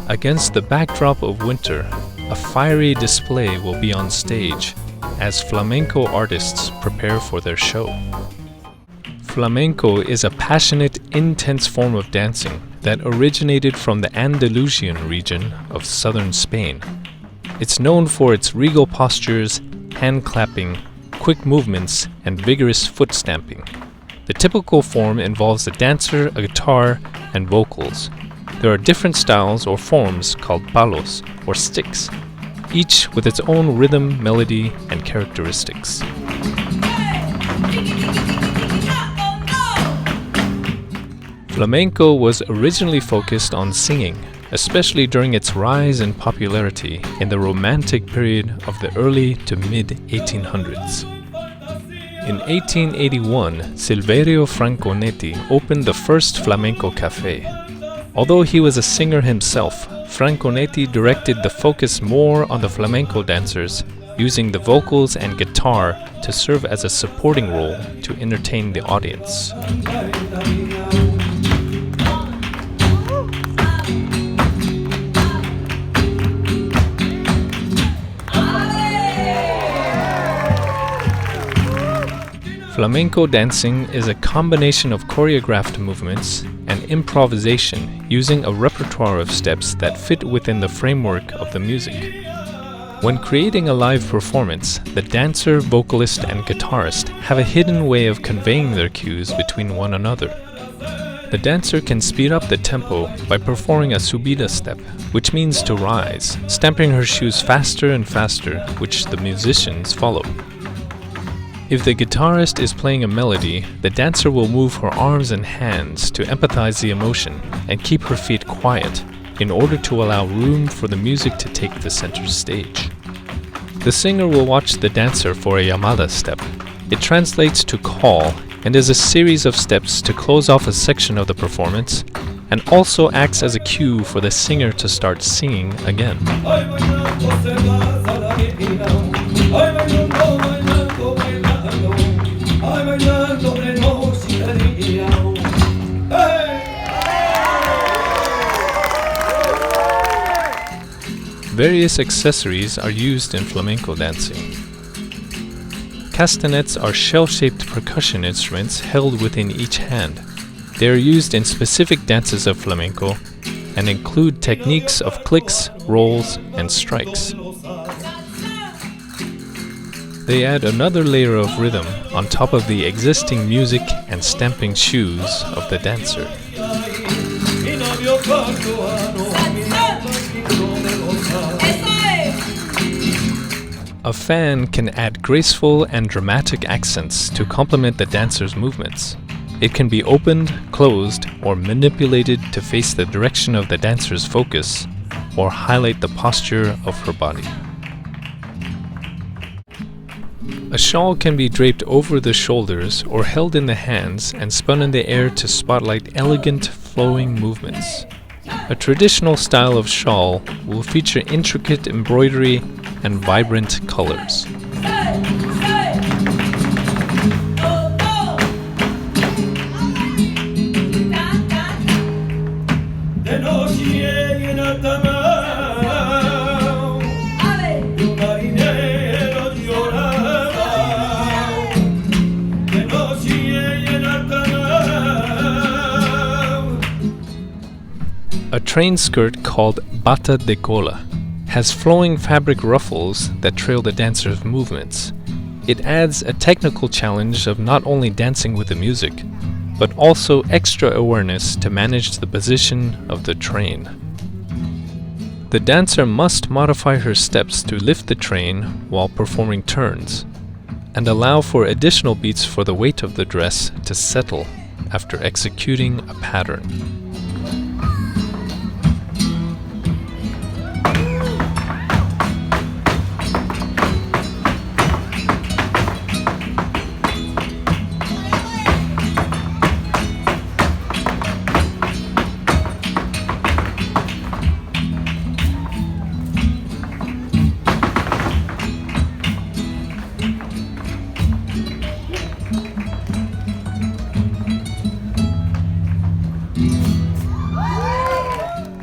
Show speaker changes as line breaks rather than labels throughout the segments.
Against the backdrop of winter, a fiery display will be on stage as flamenco artists prepare for their show. Flamenco is a passionate, intense form of dancing that originated from the Andalusian region of southern Spain. It's known for its regal postures, hand clapping, quick movements, and vigorous foot stamping. The typical form involves a dancer, a guitar, and vocals. There are different styles or forms called palos, or sticks, each with its own rhythm, melody, and characteristics. Flamenco was originally focused on singing, especially during its rise in popularity in the Romantic period of the early to mid-1800s. In 1881, Silverio Franconetti opened the first flamenco café. Although he was a singer himself, Franconetti directed the focus more on the flamenco dancers, using the vocals and guitar to serve as a supporting role to entertain the audience. Flamenco dancing is a combination of choreographed movements and improvisation using a repertoire of steps that fit within the framework of the music. When creating a live performance, the dancer, vocalist, and guitarist have a hidden way of conveying their cues between one another. The dancer can speed up the tempo by performing a subida step, which means to rise, stamping her shoes faster and faster, which the musicians follow. If the guitarist is playing a melody, the dancer will move her arms and hands to empathize the emotion and keep her feet quiet in order to allow room for the music to take the center stage. The singer will watch the dancer for a llamada step. It translates to call and is a series of steps to close off a section of the performance and also acts as a cue for the singer to start singing again. Various accessories are used in flamenco dancing. Castanets are shell-shaped percussion instruments held within each hand. They are used in specific dances of flamenco and include techniques of clicks, rolls, and strikes. They add another layer of rhythm on top of the existing music and stamping shoes of the dancer. A fan can add graceful and dramatic accents to complement the dancer's movements. It can be opened, closed, or manipulated to face the direction of the dancer's focus or highlight the posture of her body. A shawl can be draped over the shoulders or held in the hands and spun in the air to spotlight elegant, flowing movements. A traditional style of shawl will feature intricate embroidery and vibrant colors. A train skirt called bata de cola has flowing fabric ruffles that trail the dancer's movements. It adds a technical challenge of not only dancing with the music, but also extra awareness to manage the position of the train. The dancer must modify her steps to lift the train while performing turns, and allow for additional beats for the weight of the dress to settle after executing a pattern.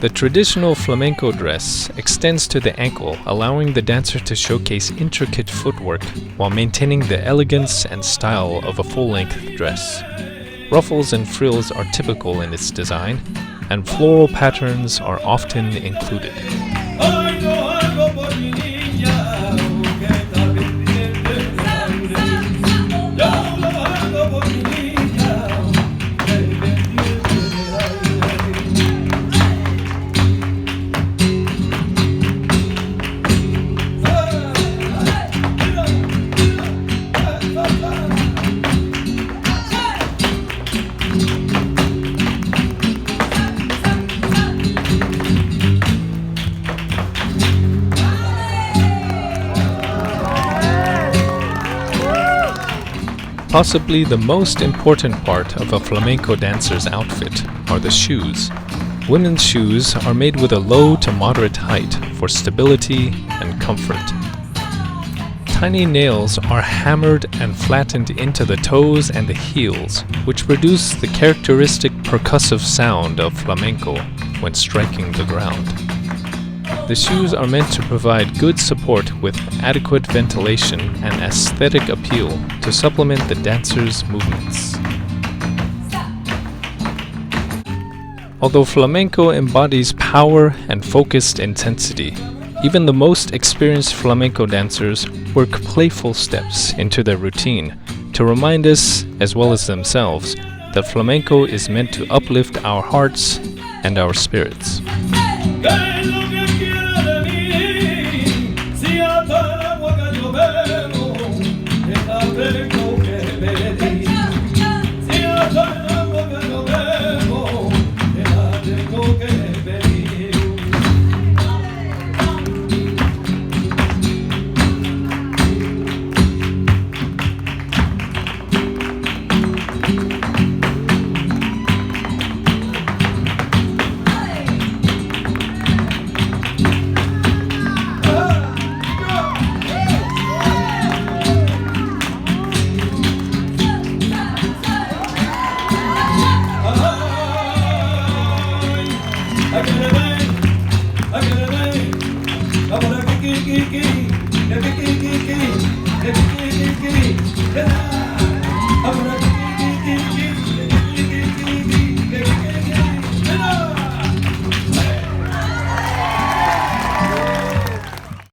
The traditional flamenco dress extends to the ankle, allowing the dancer to showcase intricate footwork while maintaining the elegance and style of a full-length dress. Ruffles and frills are typical in its design, and floral patterns are often included. Possibly the most important part of a flamenco dancer's outfit are the shoes. Women's shoes are made with a low to moderate height for stability and comfort. Tiny nails are hammered and flattened into the toes and the heels, which produce the characteristic percussive sound of flamenco when striking the ground. The shoes are meant to provide good support with adequate ventilation and aesthetic appeal to supplement the dancer's movements. Although flamenco embodies power and focused intensity, even the most experienced flamenco dancers work playful steps into their routine to remind us, as well as themselves, that flamenco is meant to uplift our hearts and our spirits.
I